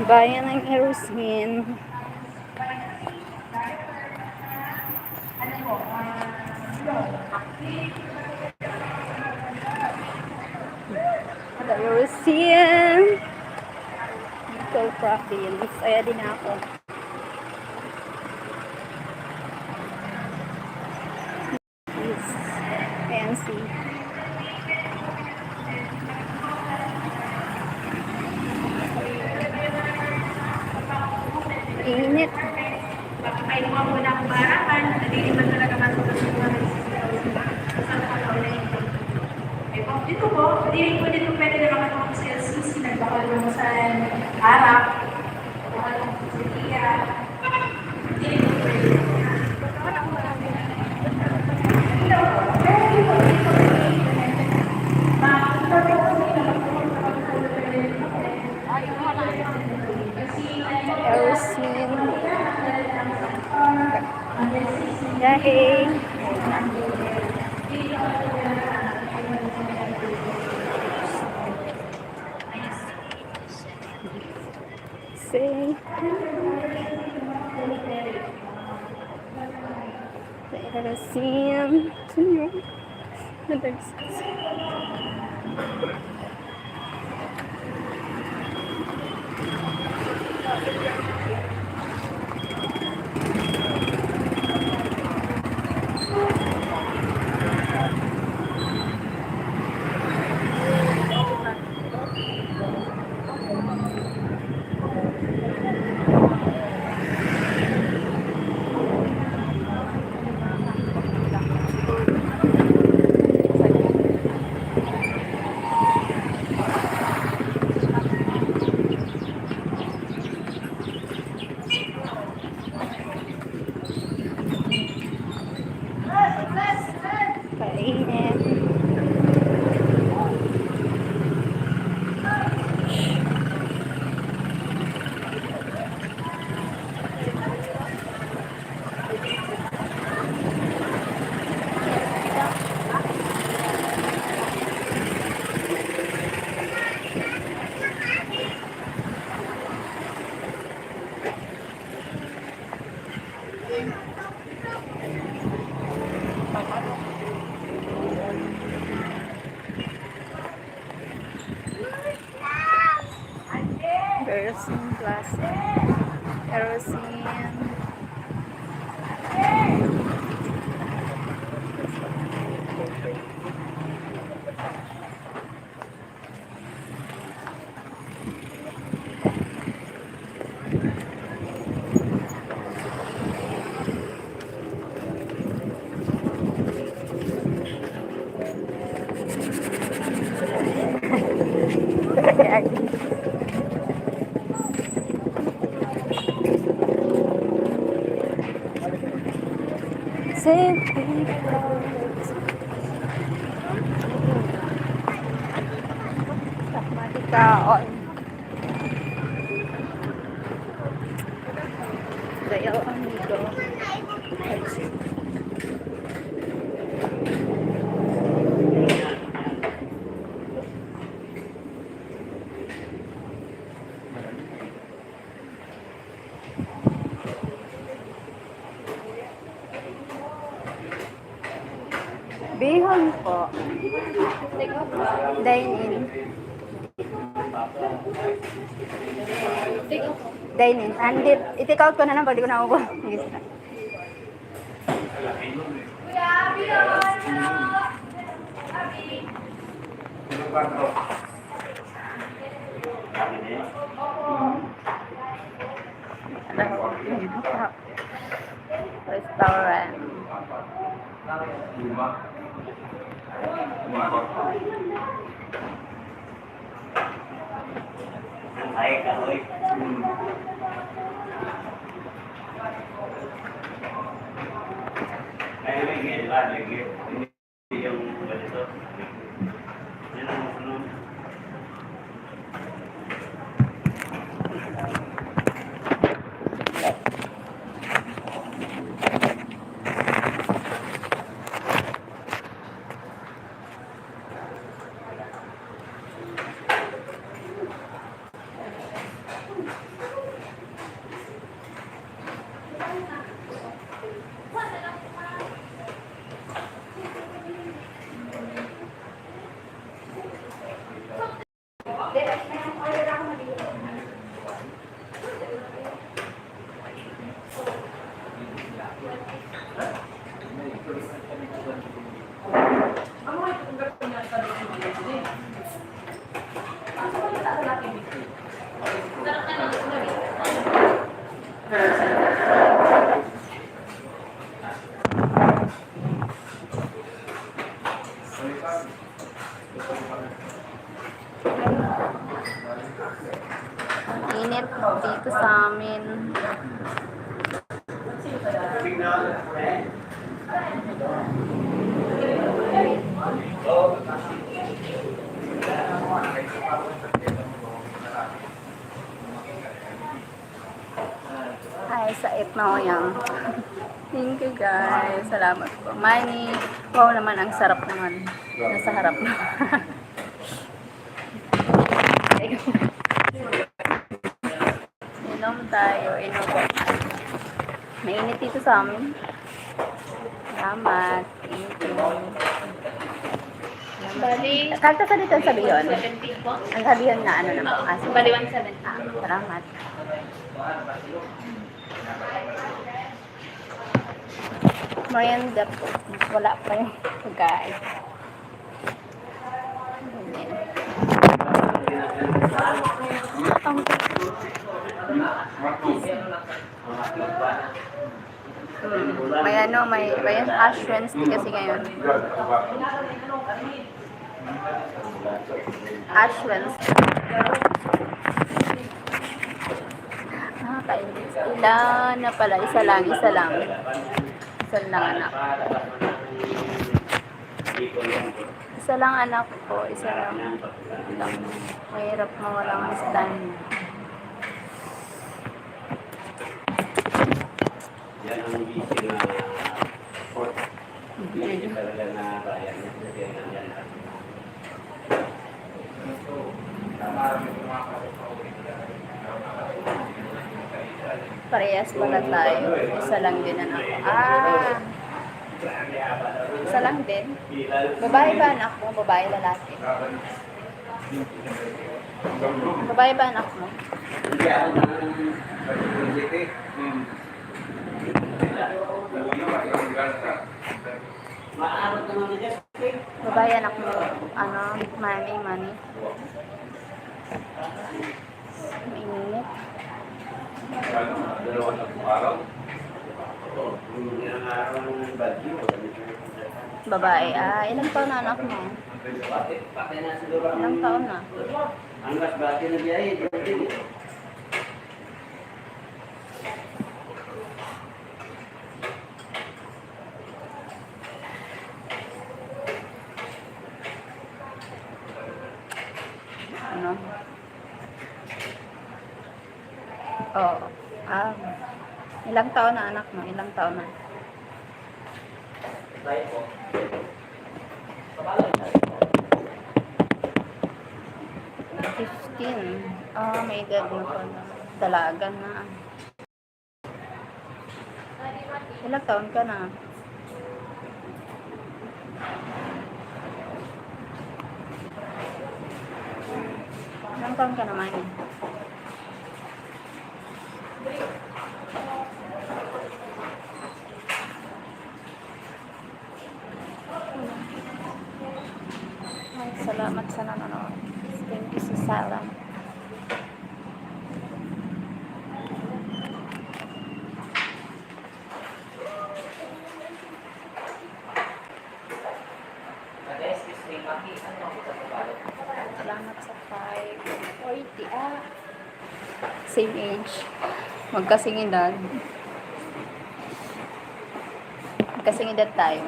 Bayan ng Erosin. The Erosin. Bicol Province. Ayan din ako. Fancy. Init. Pakainuha mo na ang barahan, hindi naman talaga masusunod sa mga dito po, hindi po dito pwede na makatong sa LCC, nagbakal mo sa harap, bakal mo sa Siria, hindi po pwede. Erosin. Dahil say Erosin. Kainit. Erosin Plaza. Erosin. Safety first. Matikaon. Dayal amigo. Bihon po. Dine-in. Dine-in. Andit. I-take out ko na lang pag di ko na ako. Restaurant. Mainit dito sa amin. Hi sa Itno yan. Thank you guys. Salamat po. Money. Wow naman, ang sarap naman. Nasa harap na. Inom tayo. Inom po. Mainit dito sa amin. Salamat. Thank you. Bali, Kalta sa dito sa Biyon. 70 po. Ang sabihin na ano naman. Bali, 170. Salamat. Merienda po. Wala pa yung pagkain. May ano, may Ash Wednesday kasi ngayon. Ash Wednesday. Ilan na pala? Isa lang. Isa lang anak. Isa lang anak ko. Isa lang. Mahirap mawalang stand. Yan ang busy na port. Hindi talaga na bayan. Parehas pala tayo. Isa lang din anak ko. Isa lang din. Babae ba anak mo? Babae, lalaki? Babae ba anak mo? Hindi ako maarot naman na dyan. Babae anak mo. Ano? Mani. Mainit. Dalawang araw. Hindi ang araw ng bagyo. Babae. Ilang taon na anak mo? Pati na siguro. Ilang taon na? Ang mas bati na biyahe. Ano? Oo. Ilang taon na anak mo? Ilang taon na? Tayo po. 15. May edad na pala. Dalaga na. Ilang taon ka na? Ilang taon ka naman eh? Salamat sa nanonood. Thank you sa salam. Salamat sa 540. Same age. Magkasing edad. Magkasing edad tayo.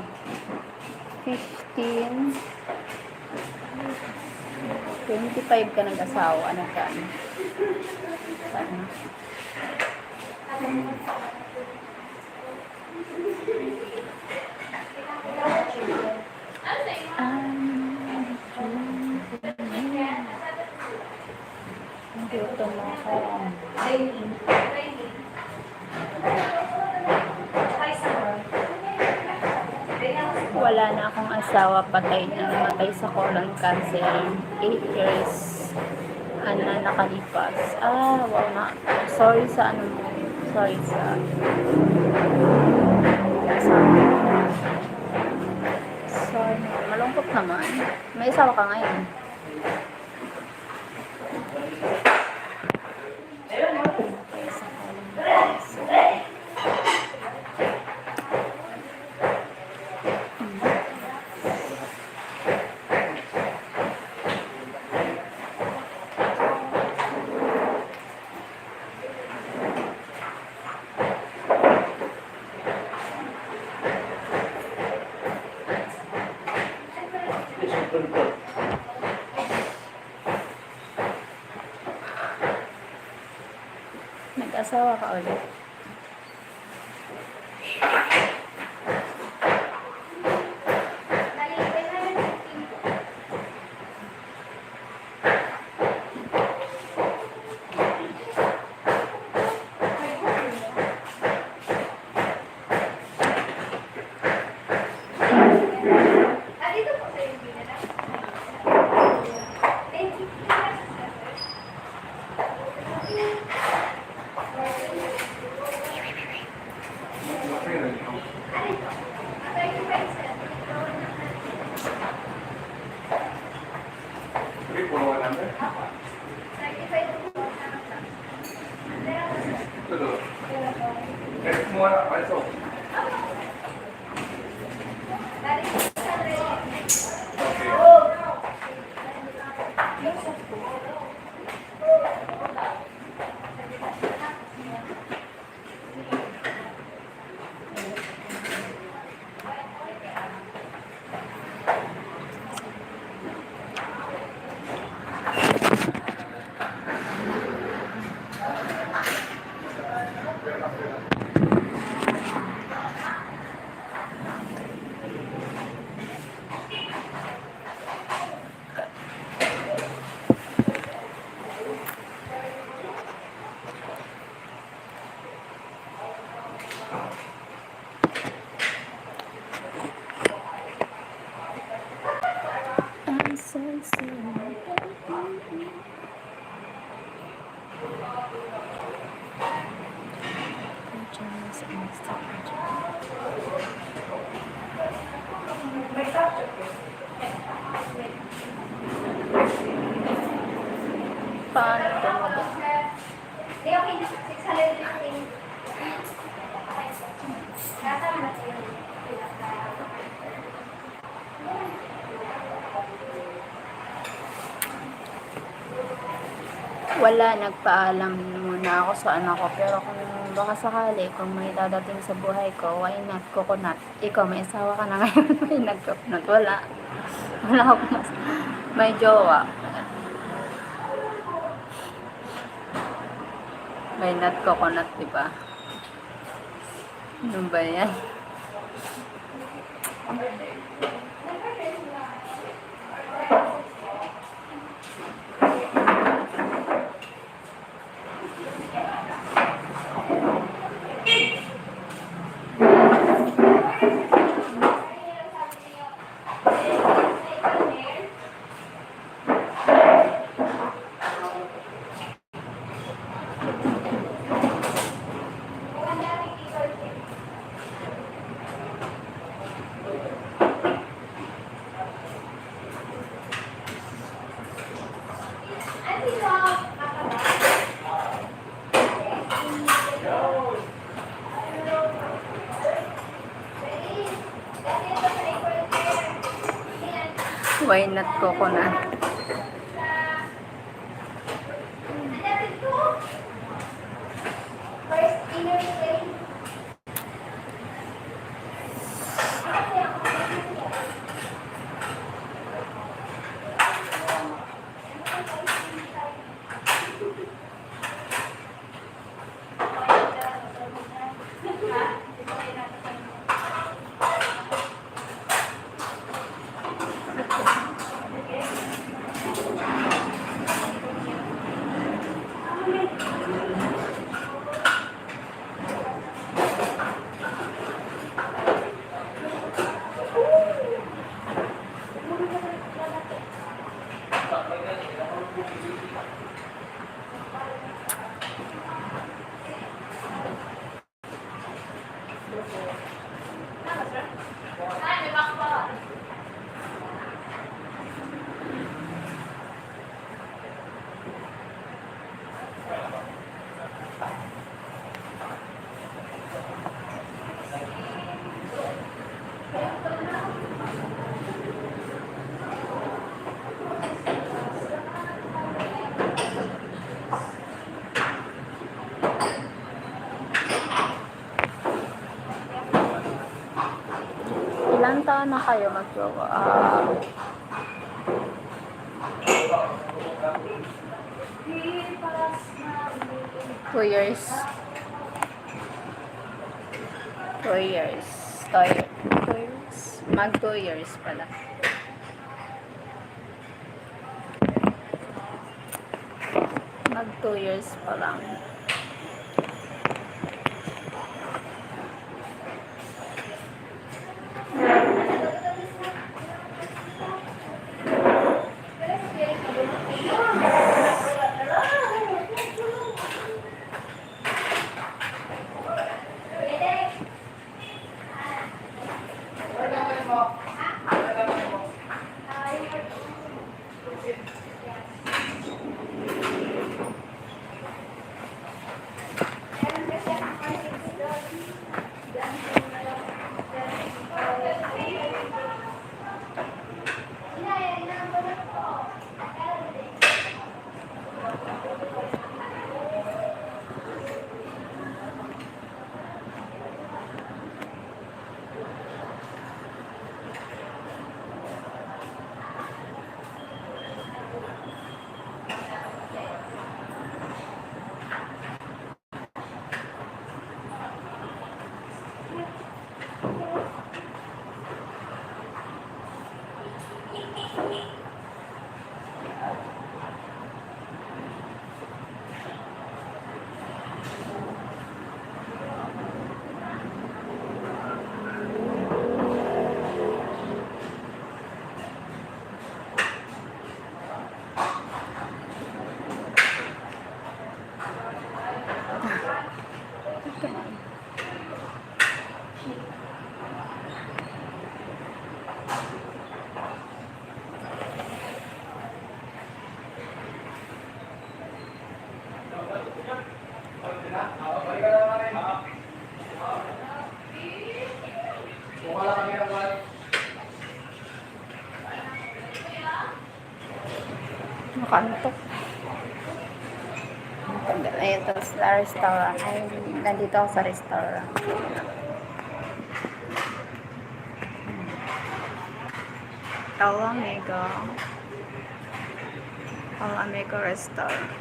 15. 25 ka nag-asawa. Ano ka? Sana. Dito mo ako. Wala na akong asawa, patay na, namatay sa colon cancer. 8 years na nakalipas. Wow na. Sorry sa ano mo. Sorry sa asawa. Sorry. Malungkot naman. May asawa ka ngayon. mag-asawa ka ulit. Dito po sa yung binala. Thank you. I'm so sorry. Paano ito mo? Okay, 615. Kasama na siya. Wala, nagpaalam muna ako sa anak ko. Pero kung baka sakali, kung may dadating sa buhay ko, why not coconut? Ikaw, may asawa ka na ngayon, may nag-coconut. Wala. Wala ako mas... May jowa. May not coconut, diba? Ano ba yan? Why not coconut? First, inner plane. Ilang taon na kayo mag-jowa? 2 years. 2 years. 2 years. Mag 2 years pala. Mag 2 years pa lang. Nakantok. Ito sa restaurant. Ay, nandito ako sa restaurant. Alamego. Alamego restaurant.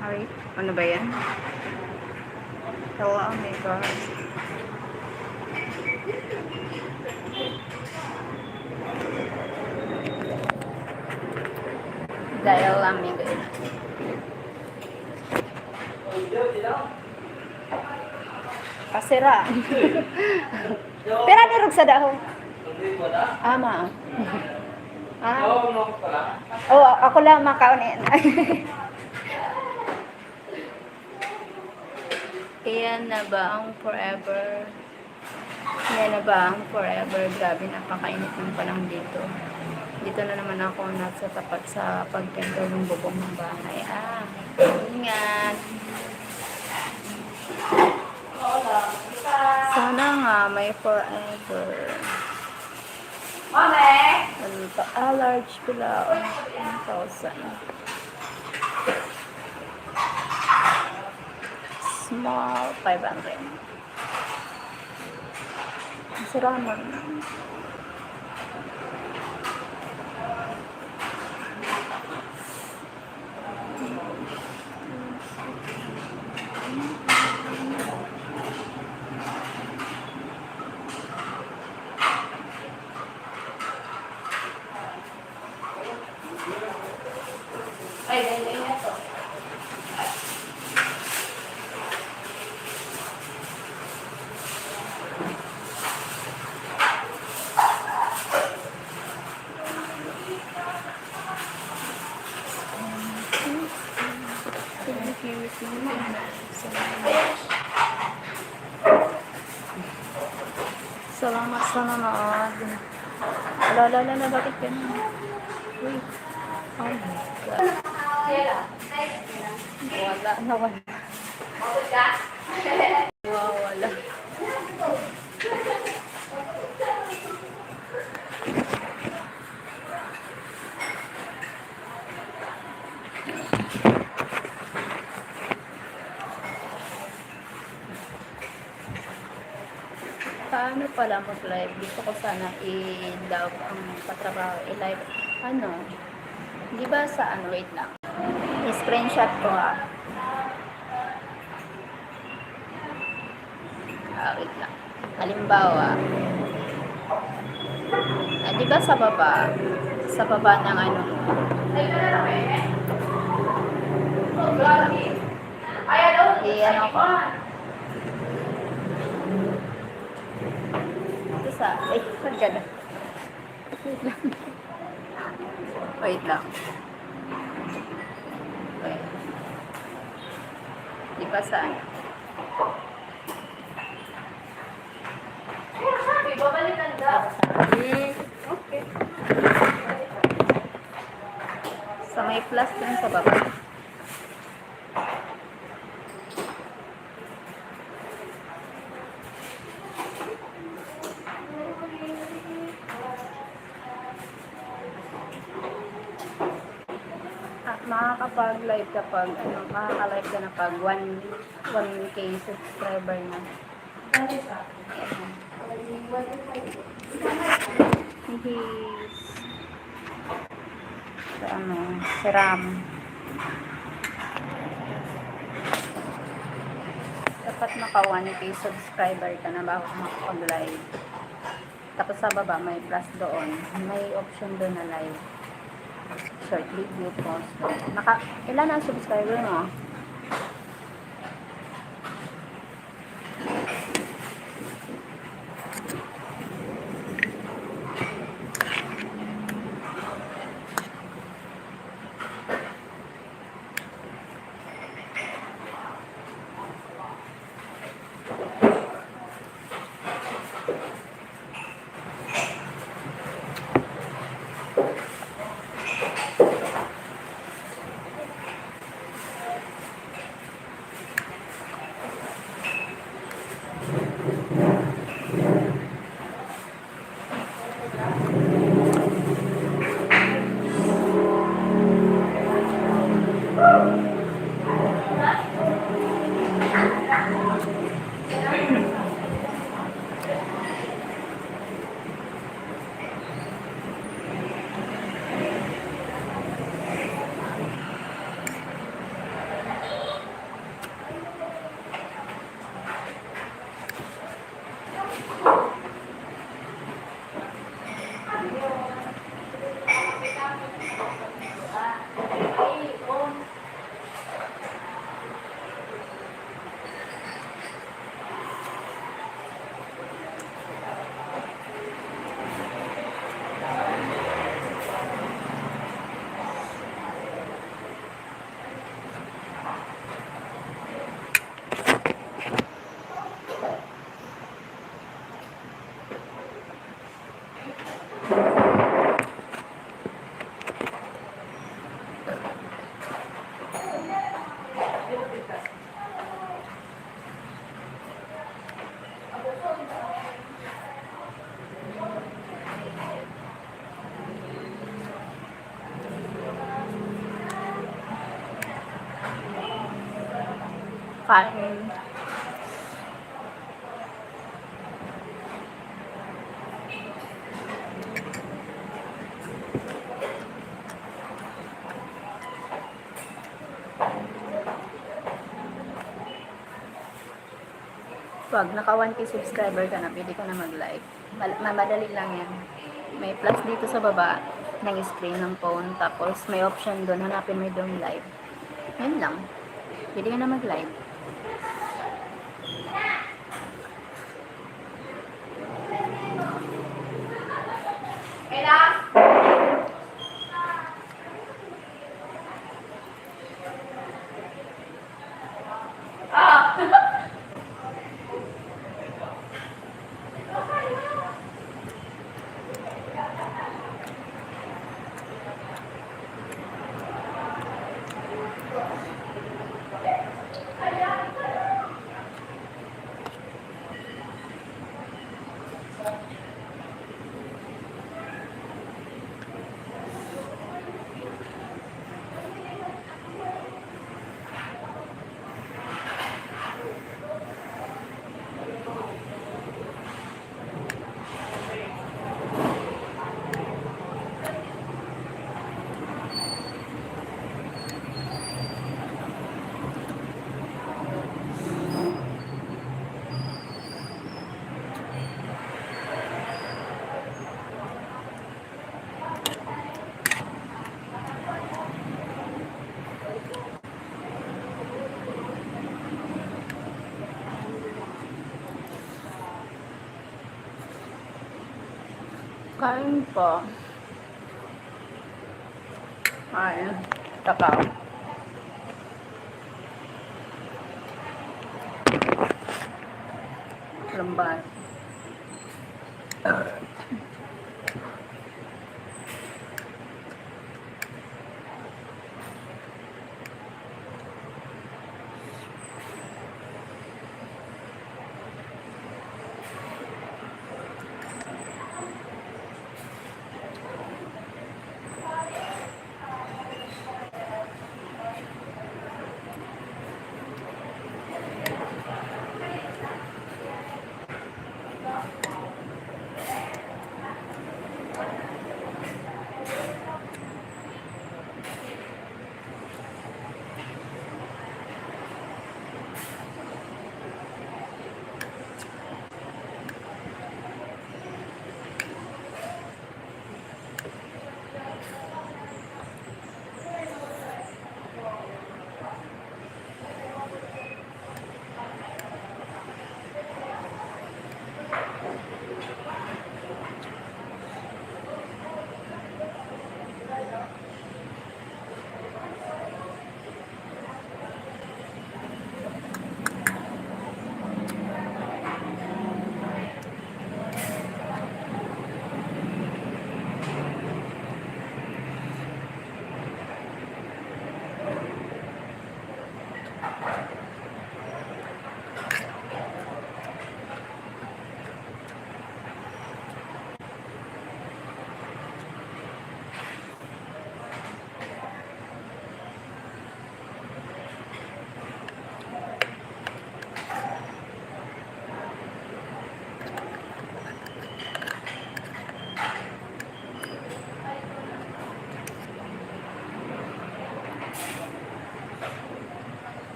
Ay, ano ba yan? Alamego restaurant. Dahil amigo yun. Kasira. Pero nirog sa dahon. Ama. Oh, ako lang makaunin. Iyan na ba ang forever? Iyan na ba ang forever? Grabe, napakainit ng panahon dito. Dito na naman ako nasa tapat sa pagpinto ng bubong ng bahay. Ingat. Sana nga may forever. Ano ito? Large pala. 1,000. Small, 500. Mas ramen. Ay, ganyan na to. Salamat sa nanood. Lala, bakit ganun? Uy. Oh my God. Wala. Wala. Paano pala mag-live? Gusto ko sana i-love ang patrabaho. I-live, di ba sa wait lang. I-screenshot ko wait lang. Halimbawa, di ba sa baba ng ano, ano ko, saan ka na? Wait lang. Wait lang. Okay. Di ba saan? Babalikan daw. Okay. Sa may plus dun sa baba. Makakapag-live kapag, makaka-live ka na pag 1K subscriber na. Ayan. Hihis. Si Ram. Dapat naka 1K subscriber ka na bago ka makapag-live. Tapos sa baba, may plus doon. May option doon na live. Short video post. Ilan ang subscriber mo? Kain. Pag naka 1K subscriber ka na, pwede ka na mag-live. Madali lang yan. May plus dito sa baba ng screen ng phone. Tapos may option doon. Hanapin mo doon live. Yun lang. Pwede ka na mag-live. Kain po. Ay, kakao. Lambat.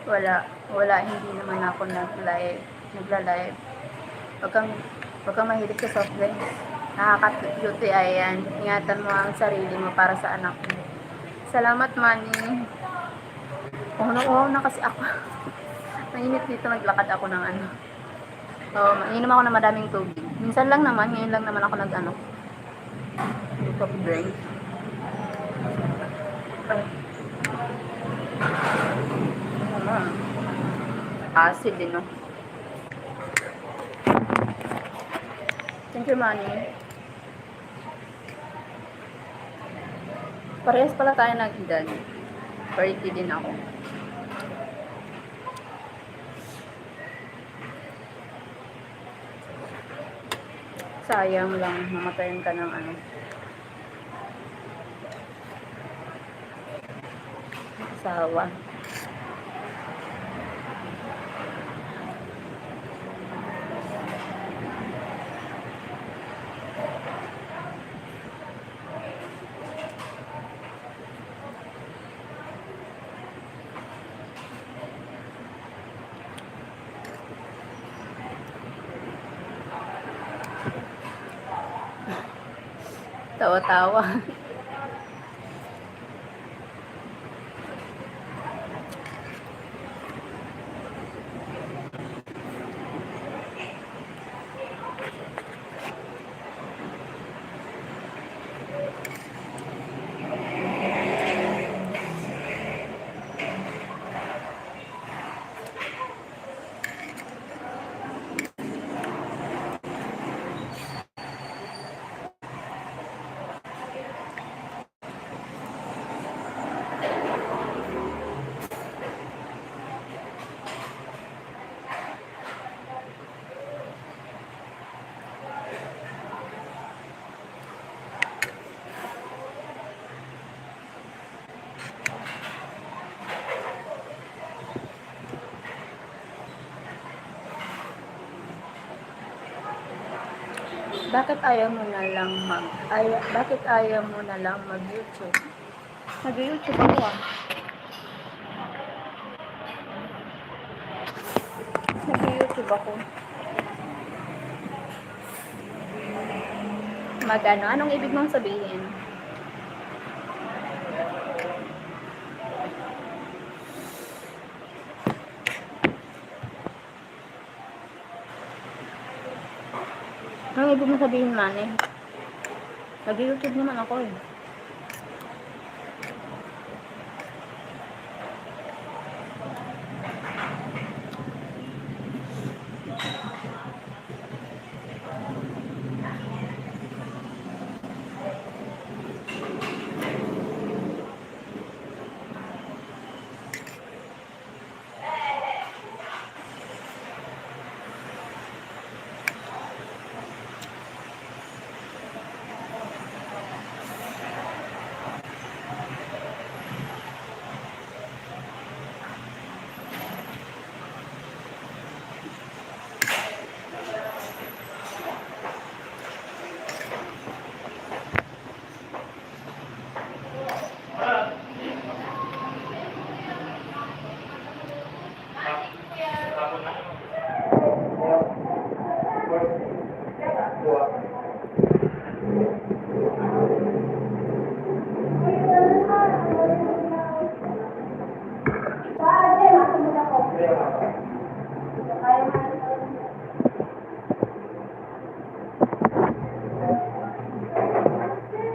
Wala, hindi naman ako nagla-live. Wag kang mahilig sa soft drinks. Nakaka-duty ayan. Ingatan mo ang sarili mo para sa anak mo. Salamat, Manny. Uhaw na kasi ako. Mainit dito, naglakad ako ng ano. Mainom ako ng madaming tubig. Minsan lang naman, ngayon lang naman ako soft drink. Acid din, no? Thank you, Manny. Parehas pala tayo nag-edad. 40 din ako. Sayang lang, mamatayin ka ng ano. Asawa. Tawa-tawa. Bakit ayaw mo na lang mag-YouTube? Mag-YouTube ako ah. Mag-YouTube ako. Anong ibig mong sabihin? Ang ibig mo sabihin man eh. Nag-YouTube naman ako eh.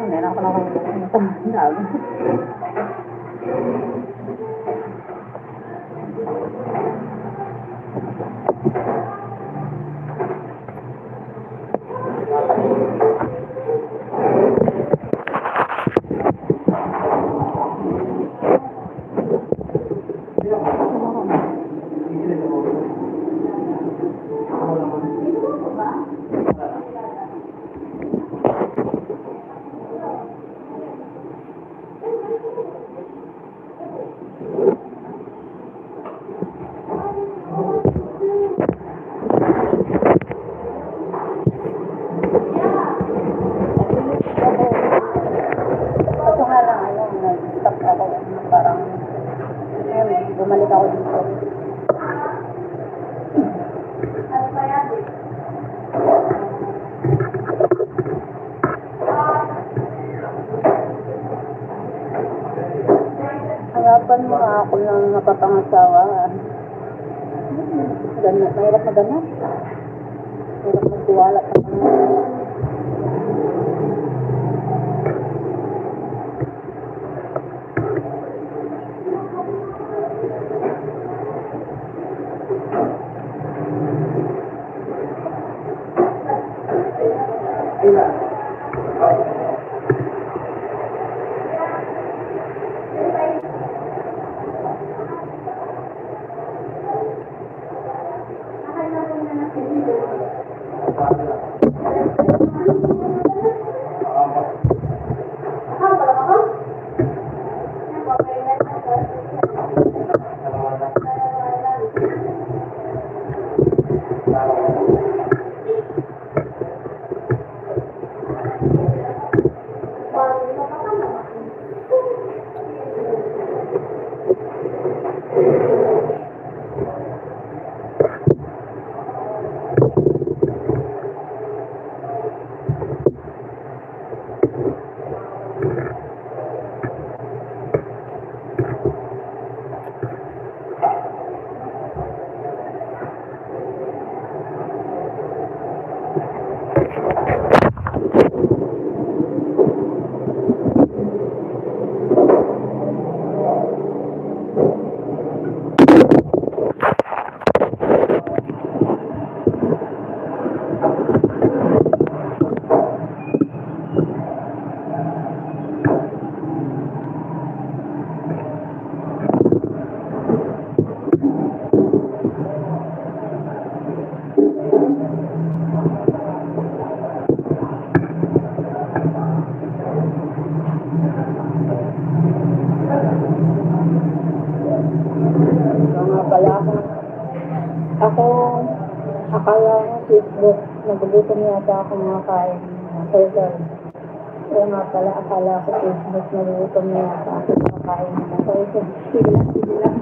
Meron ako naman Ito nga lang, nag-stop ako. Parang, bumalik ako dito. Harapan mo ako ng napapangasawa. Ganap, mahirap na ganap. Mahirap magtiwala sa mga. Ako, akala ko Facebook, nagugutom yata ako mga kain. Burger. Kaya nga pala, akala ko Facebook, nagugutom yata ako mga kain. Kaya sige lang.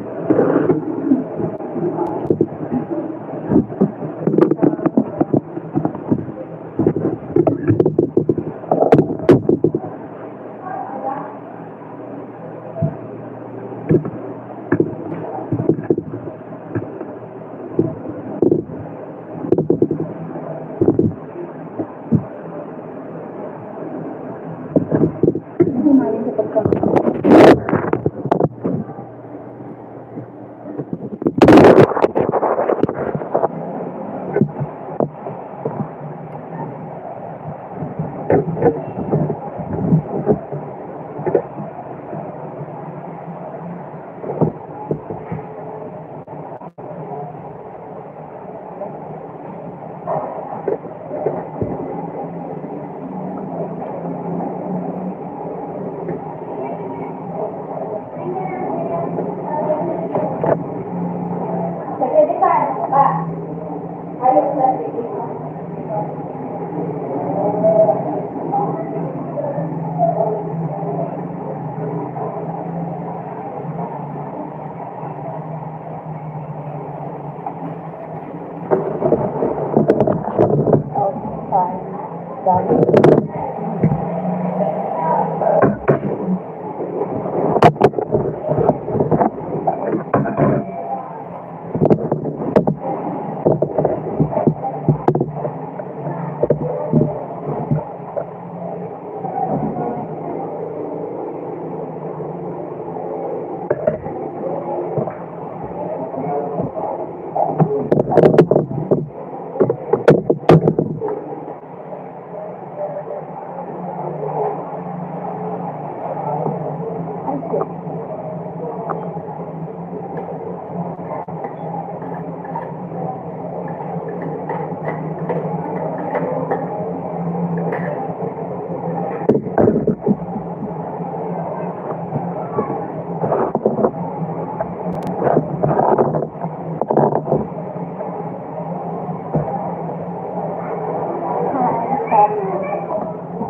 Pwede pa, ano pa? Ayos na, sige.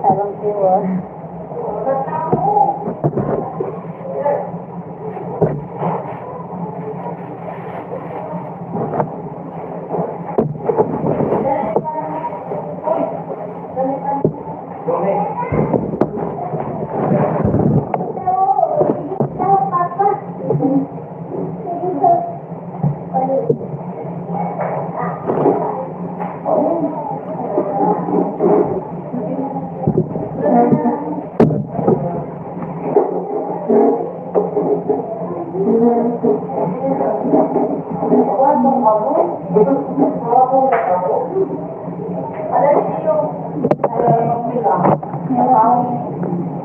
Parang pure.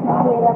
Mahirap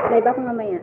Live ako mamaya.